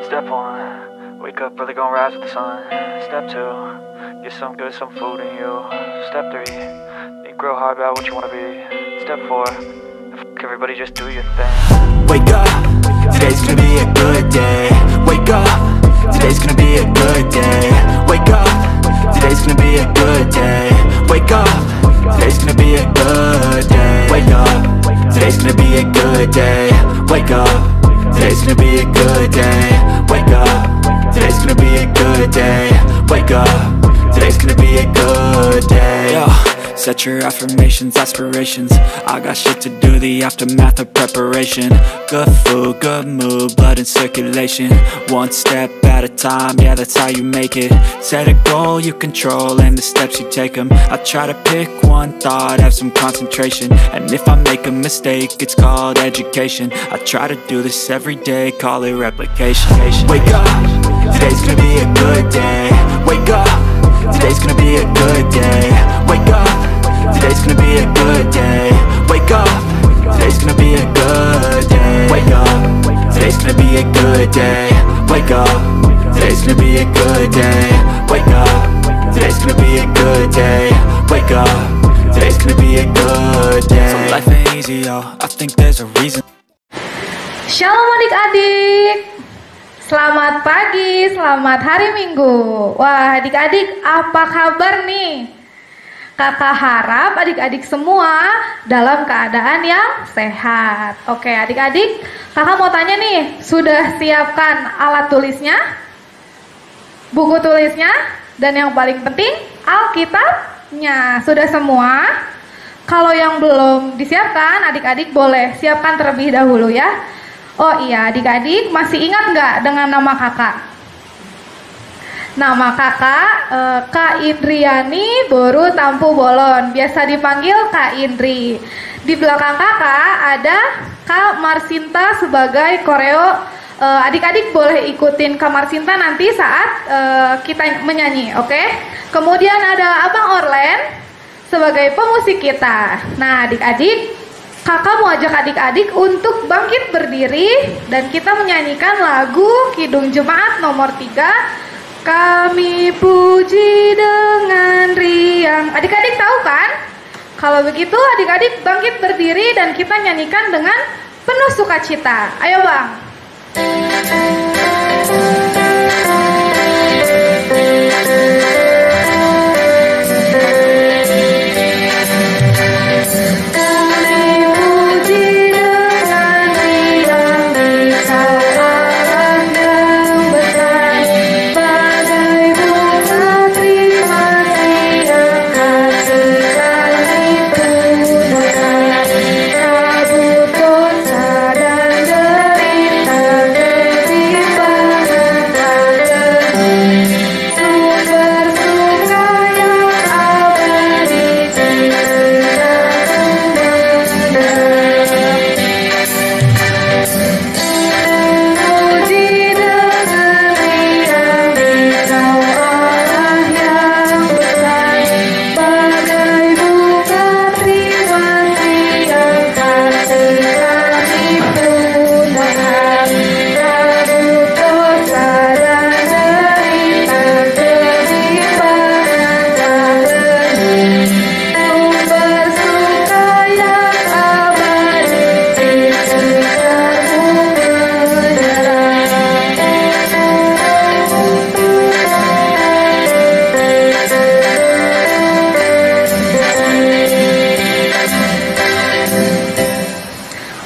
Step one, wake up early, gonna rise with the sun. Step two, get some good, some food in you. Step three, think real hard about what you wanna be. Step four, everybody just do your thing. Wake up, today's gonna be a good day. Wake up, today's gonna be a good day. Wake up, today's gonna be a good day. Wake up, today's gonna be a good day. Wake up, today's gonna be a good day. Wake up, today's gonna be a good day. Wake up, today's gonna be a good day. Wake up, today's gonna be a good day. Yo, set your affirmations, aspirations. I got shit to do, the aftermath of preparation. Good food, good mood, blood in circulation. One step at a time, yeah, that's how you make it. Set a goal you control and the steps you take them. I try to pick one thought, have some concentration. And if I make a mistake, it's called education. I try to do this every day, call it replication. Wake up, today's gonna be a good day. Wake up, today's gonna be a good day. Wake up, today's gonna be a good day. Wake up, today's gonna be a good day. Wake up, today's gonna be a good day. Wake up, today's gonna be a good day. Wake up, today's gonna be a good day. Wake up, today's gonna be a good day. So life ain't easy, yo, I think there's a reason. Shalom adik-adik. Selamat pagi, selamat hari Minggu. Wah, adik-adik, apa kabar nih? Kakak harap adik-adik semua dalam keadaan yang sehat. Oke, adik-adik, kakak mau tanya nih, sudah siapkan alat tulisnya? Buku tulisnya? Dan yang paling penting, Alkitabnya. Sudah semua? Kalau yang belum disiapkan, adik-adik boleh siapkan terlebih dahulu ya. Oh iya, adik-adik masih ingat nggak dengan nama kakak? Nama kakak Kak Indriani Boru Tampu Bolon, biasa dipanggil Kak Indri. Di belakang kakak ada Kak Marsinta sebagai koreo. Adik-adik boleh ikutin Kak Marsinta nanti saat kita menyanyi, oke? Kemudian ada Abang Orlen sebagai pemusik kita. Nah, adik-adik, kakak mau ajak adik-adik untuk bangkit berdiri dan kita menyanyikan lagu Kidung Jemaat nomor 3. Kami puji dengan riang. Adik-adik tahu kan? Kalau begitu adik-adik bangkit berdiri dan kita nyanyikan dengan penuh sukacita. Ayo bang.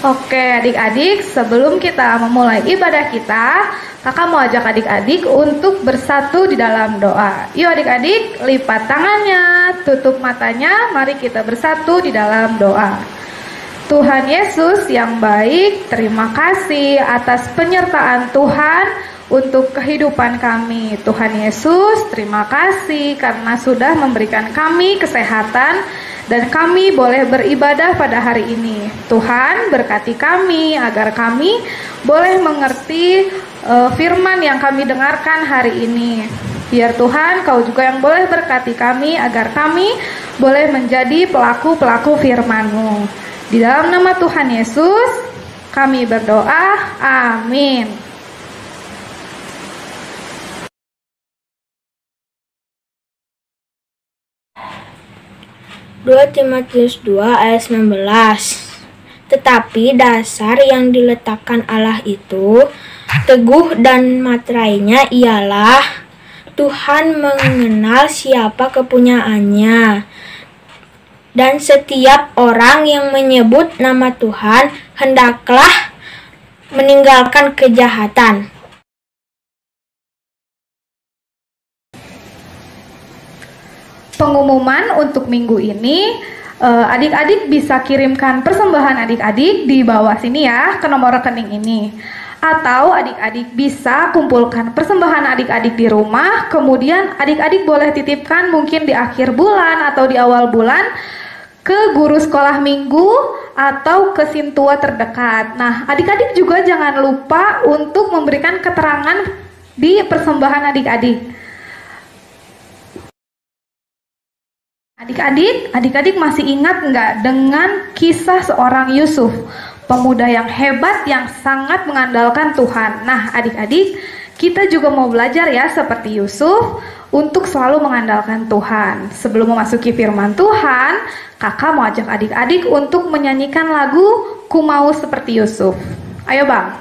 Oke adik-adik, sebelum kita memulai ibadah kita, kakak mau ajak adik-adik untuk bersatu di dalam doa. Yuk adik-adik, lipat tangannya, tutup matanya, mari kita bersatu di dalam doa. Tuhan Yesus yang baik, terima kasih atas penyertaan Tuhan untuk kehidupan kami. Tuhan Yesus, terima kasih karena sudah memberikan kami kesehatan dan kami boleh beribadah pada hari ini. Tuhan berkati kami agar kami boleh mengerti firman yang kami dengarkan hari ini. Biar Tuhan Kau juga yang boleh berkati kami agar kami boleh menjadi pelaku-pelaku firman-Mu. Di dalam nama Tuhan Yesus kami berdoa, amin. 2 Timotius 2 ayat 19. Tetapi dasar yang diletakkan Allah itu teguh dan materainya ialah Tuhan mengenal siapa kepunyaannya. Dan setiap orang yang menyebut nama Tuhan hendaklah meninggalkan kejahatan. Pengumuman untuk minggu ini, adik-adik bisa kirimkan persembahan adik-adik di bawah sini ya, ke nomor rekening ini. Atau adik-adik bisa kumpulkan persembahan adik-adik di rumah, kemudian adik-adik boleh titipkan mungkin di akhir bulan atau di awal bulan ke guru sekolah minggu atau ke sintua terdekat. Nah, adik-adik juga jangan lupa untuk memberikan keterangan di persembahan adik-adik. Adik-adik masih ingat nggak dengan kisah seorang Yusuf, pemuda yang hebat yang sangat mengandalkan Tuhan. Nah, adik-adik, kita juga mau belajar ya seperti Yusuf untuk selalu mengandalkan Tuhan. Sebelum memasuki firman Tuhan, kakak mau ajak adik-adik untuk menyanyikan lagu Ku Mau Seperti Yusuf. Ayo Bang.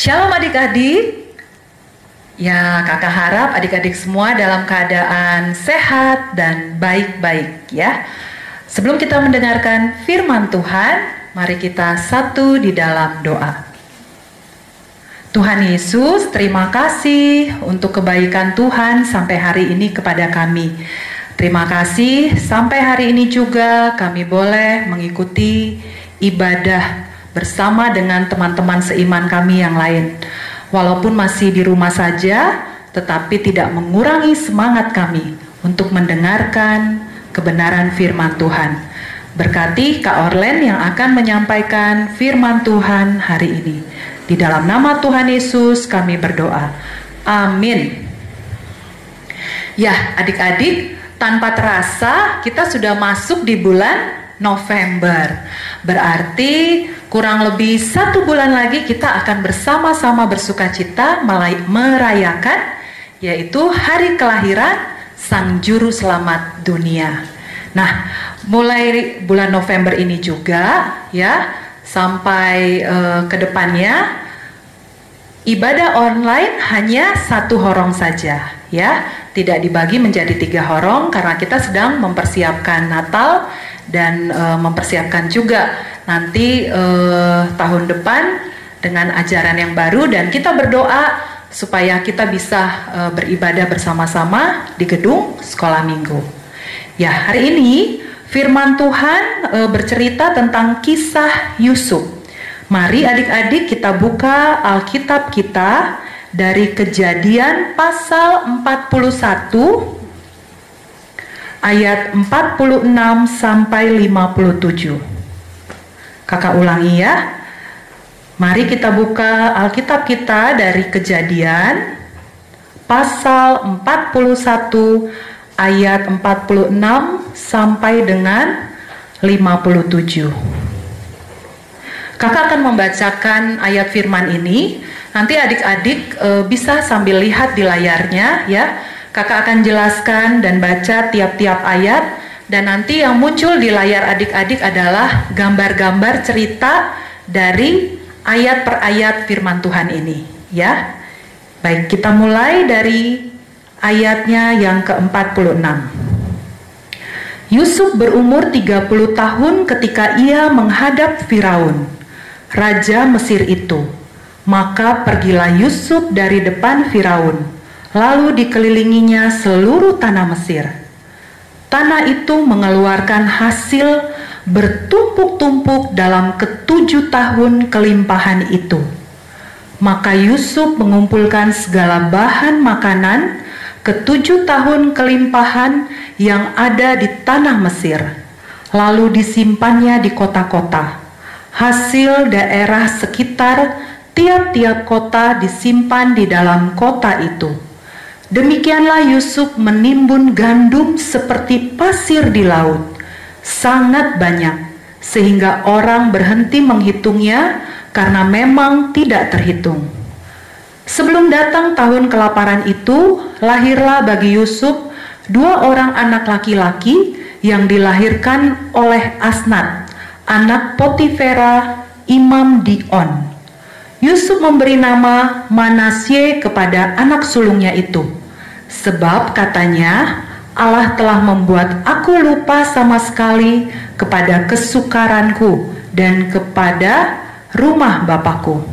Shalom adik-adik. Ya, kakak harap adik-adik semua dalam keadaan sehat dan baik-baik ya. Sebelum kita mendengarkan firman Tuhan, mari kita satu di dalam doa. Tuhan Yesus, terima kasih untuk kebaikan Tuhan sampai hari ini kepada kami. Terima kasih sampai hari ini juga kami boleh mengikuti ibadah bersama dengan teman-teman seiman kami yang lain. Walaupun masih di rumah saja, tetapi tidak mengurangi semangat kami untuk mendengarkan kebenaran firman Tuhan. Berkati Kak Orlen yang akan menyampaikan firman Tuhan hari ini. Di dalam nama Tuhan Yesus kami berdoa. Amin. Ya, adik-adik, tanpa terasa kita sudah masuk di bulan November. Berarti kurang lebih 1 bulan lagi kita akan bersama-sama bersukacita merayakan yaitu hari kelahiran Sang Juru Selamat dunia. Nah, mulai bulan November ini juga ya sampai ke depannya ibadah online hanya 1 horong saja ya, tidak dibagi menjadi 3 horong karena kita sedang mempersiapkan Natal dan mempersiapkan juga nanti tahun depan dengan ajaran yang baru, dan kita berdoa supaya kita bisa beribadah bersama-sama di gedung sekolah minggu. Ya, hari ini firman Tuhan bercerita tentang kisah Yusuf. Mari adik-adik kita buka Alkitab kita dari Kejadian pasal 41 ayat 46 sampai 57. Kakak ulangi ya. Mari kita buka Alkitab kita dari Kejadian pasal 41 ayat 46 sampai dengan 57. Kakak akan membacakan ayat firman ini Nanti adik-adik bisa sambil lihat di layarnya ya. Kakak akan jelaskan dan baca tiap-tiap ayat, dan nanti yang muncul di layar adik-adik adalah gambar-gambar cerita dari ayat per ayat firman Tuhan ini ya. Baik, kita mulai dari ayatnya yang ke-46. Yusuf berumur 30 tahun ketika ia menghadap Firaun, raja Mesir itu. Maka pergilah Yusuf dari depan Firaun, lalu dikelilinginya seluruh tanah Mesir. Tanah itu mengeluarkan hasil bertumpuk-tumpuk dalam ke-7 tahun kelimpahan itu. Maka Yusuf mengumpulkan segala bahan makanan ke-7 tahun kelimpahan yang ada di tanah Mesir, lalu disimpannya di kota-kota. Hasil daerah sekitar tiap-tiap kota disimpan di dalam kota itu. Demikianlah Yusuf menimbun gandum seperti pasir di laut, sangat banyak, sehingga orang berhenti menghitungnya karena memang tidak terhitung. Sebelum datang tahun kelaparan itu, lahirlah bagi Yusuf 2 orang anak laki-laki yang dilahirkan oleh Asnat, anak Potifera, imam di On. Yusuf memberi nama Manasye kepada anak sulungnya itu, sebab katanya, Allah telah membuat aku lupa sama sekali kepada kesukaranku dan kepada rumah bapakku.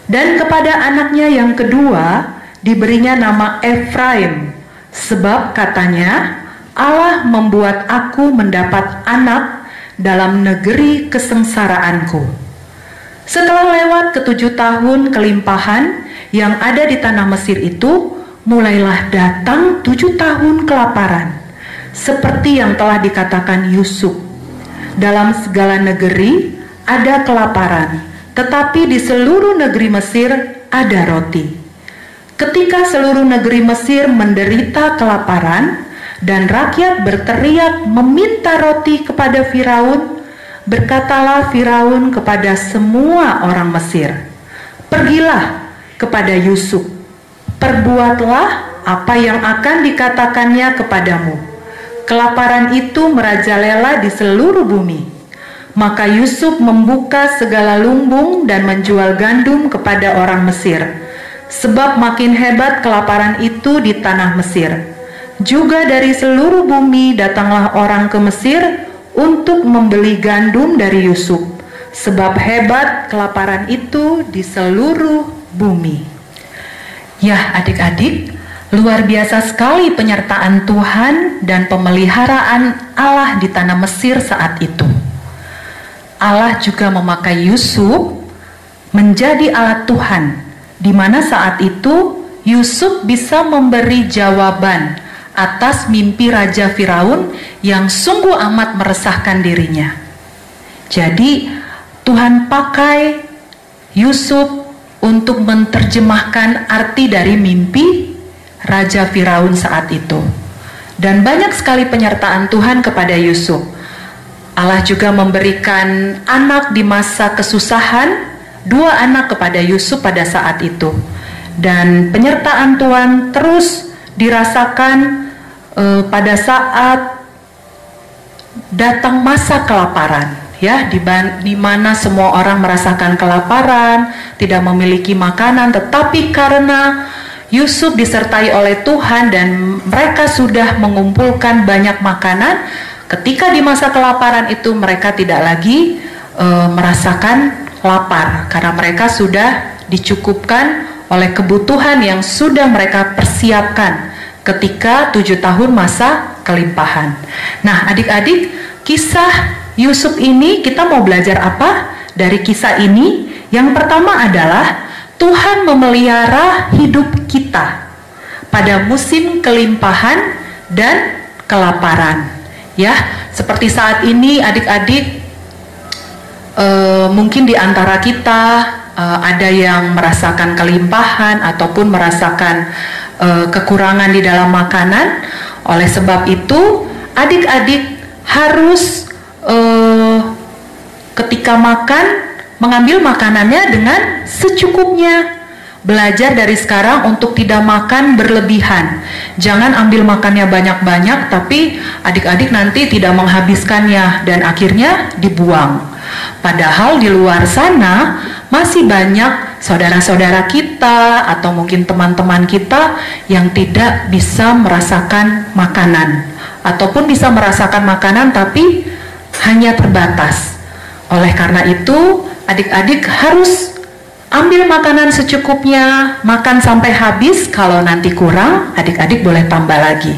Dan kepada anaknya yang kedua diberinya nama Efraim, sebab katanya, Allah membuat aku mendapat anak dalam negeri kesengsaraanku. Setelah lewat ke-7 tahun kelimpahan yang ada di tanah Mesir itu, mulailah datang 7 tahun kelaparan, seperti yang telah dikatakan Yusuf. Dalam segala negeri ada kelaparan, tetapi di seluruh negeri Mesir ada roti. Ketika seluruh negeri Mesir menderita kelaparan dan rakyat berteriak meminta roti kepada Firaun, berkatalah Firaun kepada semua orang Mesir, "Pergilah kepada Yusuf, perbuatlah apa yang akan dikatakannya kepadamu." Kelaparan itu merajalela di seluruh bumi. Maka Yusuf membuka segala lumbung dan menjual gandum kepada orang Mesir, sebab makin hebat kelaparan itu di tanah Mesir. Juga dari seluruh bumi datanglah orang ke Mesir untuk membeli gandum dari Yusuf, sebab hebat kelaparan itu di seluruh bumi. Ya adik-adik, luar biasa sekali penyertaan Tuhan dan pemeliharaan Allah di tanah Mesir saat itu. Allah juga memakai Yusuf menjadi alat Tuhan, di mana saat itu Yusuf bisa memberi jawaban atas mimpi Raja Firaun yang sungguh amat meresahkan dirinya. Jadi Tuhan pakai Yusuf untuk menerjemahkan arti dari mimpi Raja Firaun saat itu. Dan banyak sekali penyertaan Tuhan kepada Yusuf. Allah juga memberikan anak di masa kesusahan, 2 anak kepada Yusuf pada saat itu. Dan penyertaan Tuhan terus dirasakan pada saat datang masa kelaparan, ya, di mana semua orang merasakan kelaparan, tidak memiliki makanan, tetapi karena Yusuf disertai oleh Tuhan dan mereka sudah mengumpulkan banyak makanan, ketika di masa kelaparan itu mereka tidak lagi merasakan lapar karena mereka sudah dicukupkan oleh kebutuhan yang sudah mereka persiapkan ketika 7 tahun masa kelimpahan. Nah adik-adik, kisah Yusuf ini kita mau belajar apa dari kisah ini? Yang pertama adalah Tuhan memelihara hidup kita pada musim kelimpahan dan kelaparan. Ya, seperti saat ini adik-adik mungkin di antara kita ada yang merasakan kelimpahan ataupun merasakan kekurangan di dalam makanan. Oleh sebab itu adik-adik harus ketika makan mengambil makanannya dengan secukupnya. Belajar dari sekarang untuk tidak makan berlebihan. Jangan ambil makannya banyak-banyak tapi adik-adik nanti tidak menghabiskannya dan akhirnya dibuang. Padahal di luar sana masih banyak saudara-saudara kita atau mungkin teman-teman kita yang tidak bisa merasakan makanan ataupun bisa merasakan makanan tapi hanya terbatas. Oleh karena itu, adik-adik harus ambil makanan secukupnya, makan sampai habis. Kalau nanti kurang, adik-adik boleh tambah lagi.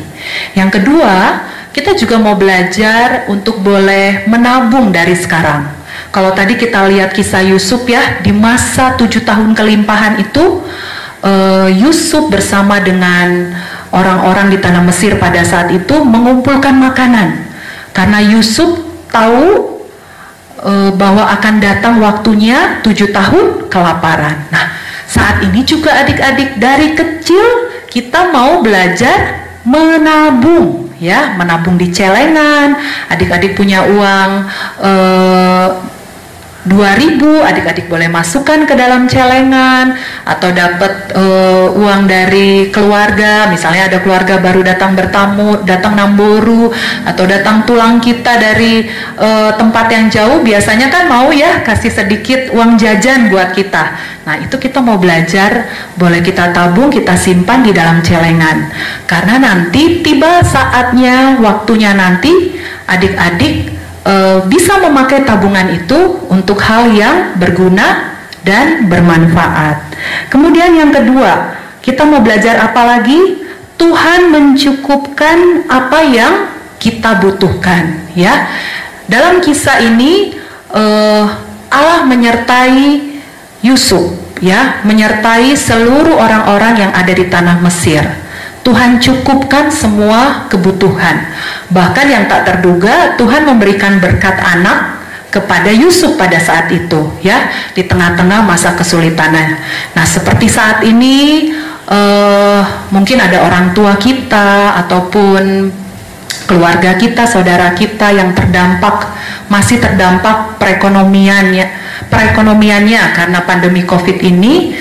Yang kedua, kita juga mau belajar untuk boleh menabung dari sekarang. Kalau tadi kita lihat kisah Yusuf ya, di masa 7 tahun kelimpahan itu, Yusuf bersama dengan orang-orang di tanah Mesir pada saat itu mengumpulkan makanan. Karena Yusuf tahu bahwa akan datang waktunya 7 tahun kelaparan. Nah, saat ini juga adik-adik dari kecil kita mau belajar menabung, ya, menabung di celengan. Adik-adik punya uang 2.000, adik-adik boleh masukkan ke dalam celengan, atau dapat uang dari keluarga, misalnya ada keluarga baru datang bertamu, datang namboru, atau datang tulang kita dari tempat yang jauh, biasanya kan mau ya kasih sedikit uang jajan buat kita. Nah, itu kita mau belajar, boleh kita tabung, kita simpan di dalam celengan, karena nanti tiba saatnya, waktunya nanti adik-adik bisa memakai tabungan itu untuk hal yang berguna dan bermanfaat. Kemudian yang kedua, kita mau belajar apa lagi? Tuhan mencukupkan apa yang kita butuhkan, ya. Dalam kisah ini Allah menyertai Yusuf, ya, menyertai seluruh orang-orang yang ada di tanah Mesir. Tuhan cukupkan semua kebutuhan. Bahkan yang tak terduga, Tuhan memberikan berkat anak kepada Yusuf pada saat itu, ya, di tengah-tengah masa kesulitannya. Nah, seperti saat ini mungkin ada orang tua kita ataupun keluarga kita, saudara kita yang masih terdampak perekonomiannya karena pandemi COVID ini.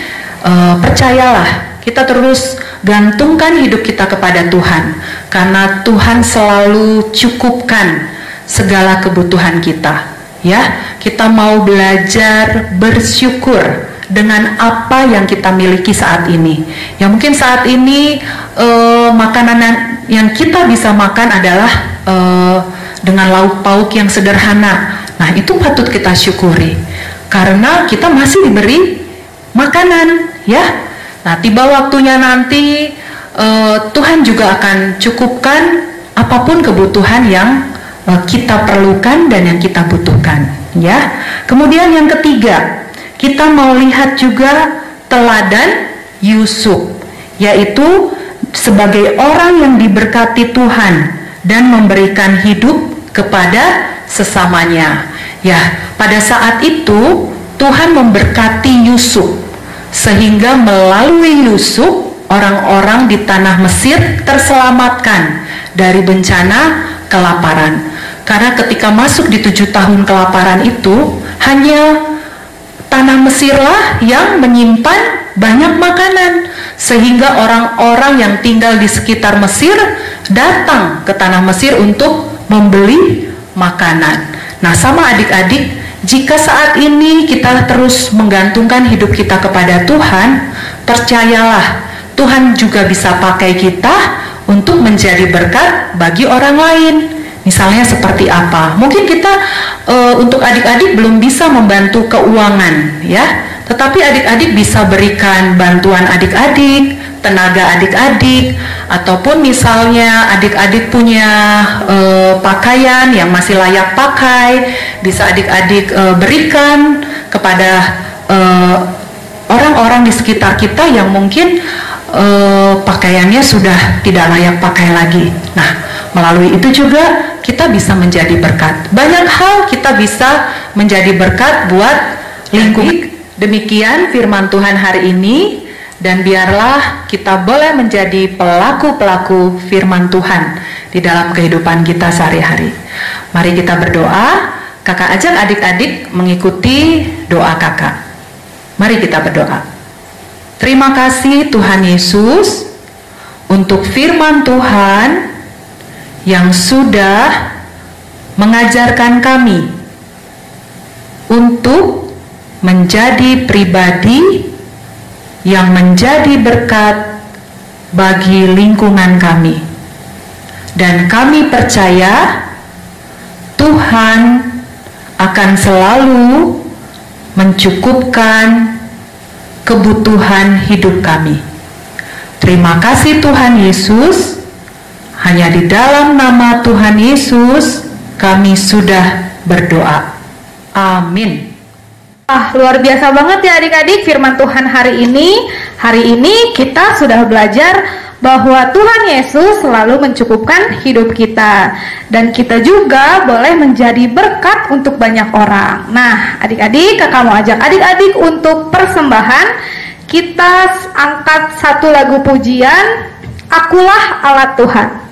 Percayalah, kita terus gantungkan hidup kita kepada Tuhan, karena Tuhan selalu cukupkan segala kebutuhan kita, ya. Kita mau belajar bersyukur dengan apa yang kita miliki saat ini. Ya, mungkin saat ini makanan yang kita bisa makan adalah dengan lauk pauk yang sederhana. Nah, itu patut kita syukuri karena kita masih diberi makanan, ya. Nah, tiba waktunya nanti Tuhan juga akan cukupkan apapun kebutuhan yang kita perlukan dan yang kita butuhkan, ya. Kemudian yang ketiga, kita mau lihat juga teladan Yusuf, yaitu sebagai orang yang diberkati Tuhan dan memberikan hidup kepada sesamanya. Ya, pada saat itu Tuhan memberkati Yusuf, sehingga melalui Yusuf orang-orang di tanah Mesir terselamatkan dari bencana kelaparan. Karena ketika masuk di 7 tahun kelaparan itu, hanya tanah Mesirlah yang menyimpan banyak makanan, sehingga orang-orang yang tinggal di sekitar Mesir datang ke tanah Mesir untuk membeli makanan. Nah, sama adik-adik, jika saat ini kita terus menggantungkan hidup kita kepada Tuhan, percayalah Tuhan juga bisa pakai kita untuk menjadi berkat bagi orang lain. Misalnya seperti apa? Mungkin kita untuk adik-adik belum bisa membantu keuangan, ya. Tetapi adik-adik bisa berikan bantuan adik-adik, tenaga adik-adik, ataupun misalnya adik-adik punya pakaian yang masih layak pakai, bisa adik-adik berikan kepada orang-orang di sekitar kita yang mungkin pakaiannya sudah tidak layak pakai lagi. Nah, melalui itu juga kita bisa menjadi berkat. Banyak hal kita bisa menjadi berkat buat lingkungan. Demikian firman Tuhan hari ini, dan biarlah kita boleh menjadi pelaku-pelaku firman Tuhan di dalam kehidupan kita sehari-hari. Mari kita berdoa. Kakak ajak adik-adik mengikuti doa kakak. Mari kita berdoa. Terima kasih Tuhan Yesus untuk firman Tuhan yang sudah mengajarkan kami untuk menjadi pribadi yang menjadi berkat bagi lingkungan kami. Dan kami percaya Tuhan akan selalu mencukupkan kebutuhan hidup kami. Terima kasih Tuhan Yesus. Hanya di dalam nama Tuhan Yesus kami sudah berdoa. Amin. Luar biasa banget ya adik-adik firman Tuhan hari ini. Hari ini kita sudah belajar bahwa Tuhan Yesus selalu mencukupkan hidup kita, dan kita juga boleh menjadi berkat untuk banyak orang. Nah, adik-adik, kakak mau ajak adik-adik untuk persembahan. Kita angkat satu lagu pujian, Akulah Alat Tuhan.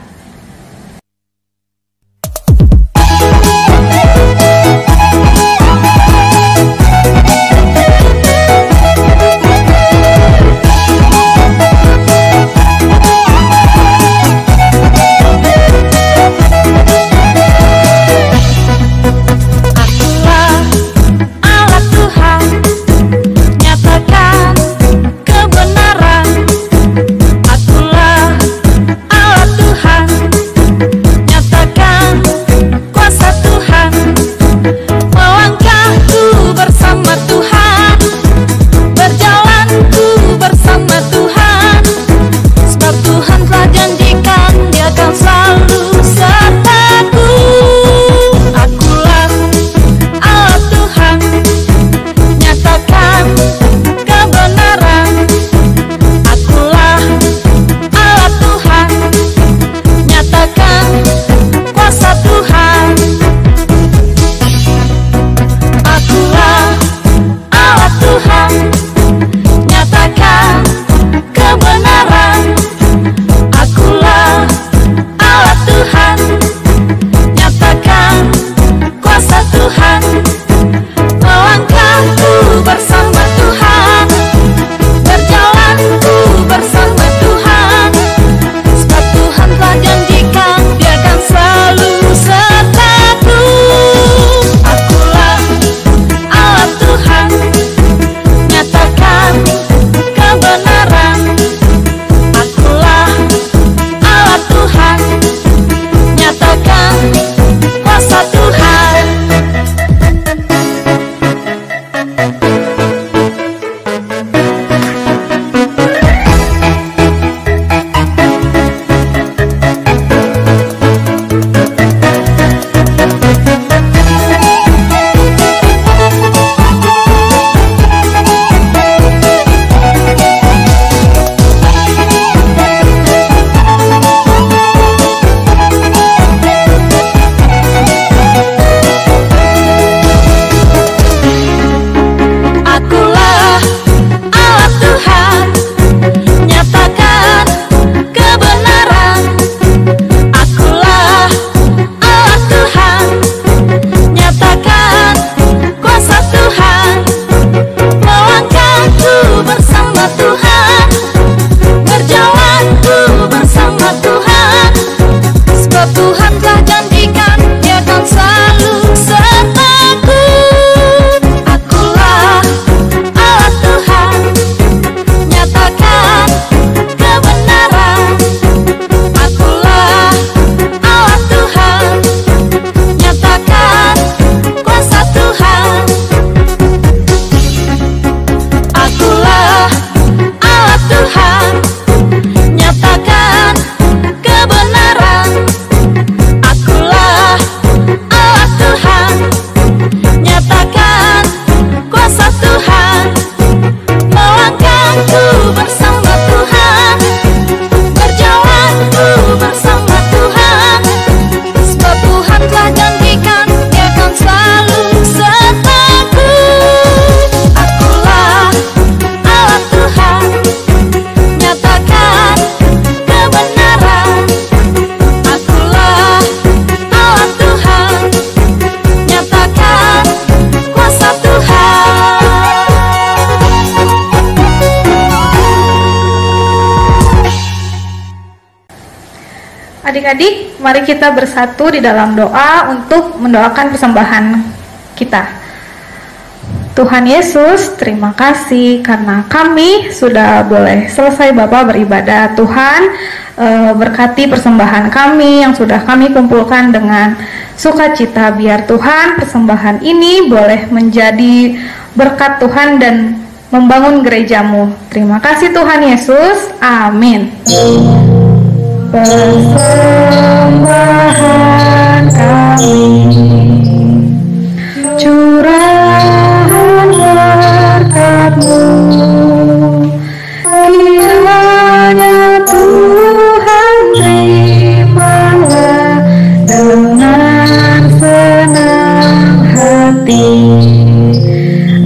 Adik-adik, mari kita bersatu di dalam doa untuk mendoakan persembahan kita. Tuhan Yesus, terima kasih karena kami sudah boleh selesai Bapak beribadah. Tuhan, berkati persembahan kami yang sudah kami kumpulkan dengan sukacita. Biar Tuhan persembahan ini boleh menjadi berkat Tuhan dan membangun gerejamu. Terima kasih Tuhan Yesus. Amin. Persembahan kami, curahan berkat-Mu, kiranya Tuhan terimalah dengan senang hati.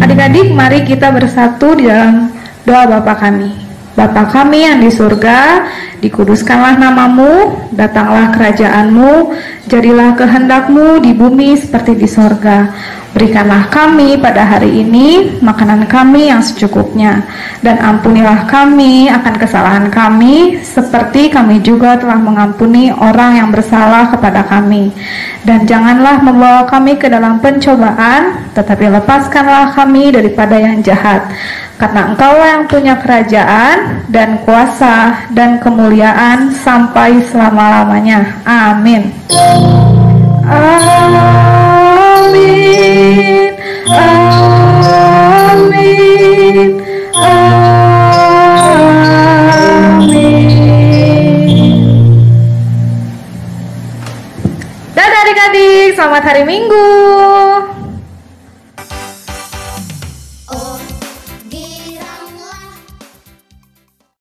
Adik-adik, mari kita bersatu di dalam doa Bapa kami. Bapa kami yang di surga, dikuduskanlah namamu, datanglah kerajaanmu, jadilah kehendak-Mu di bumi seperti di surga. Berikanlah kami pada hari ini makanan kami yang secukupnya, dan ampunilah kami akan kesalahan kami, seperti kami juga telah mengampuni orang yang bersalah kepada kami. Dan janganlah membawa kami ke dalam pencobaan, tetapi lepaskanlah kami daripada yang jahat. Karena Engkaulah yang punya kerajaan dan kuasa dan kemuliaan sampai selama-lamanya. Amin. Amin. Amin. Amin. Dadah adik-adik, selamat hari Minggu.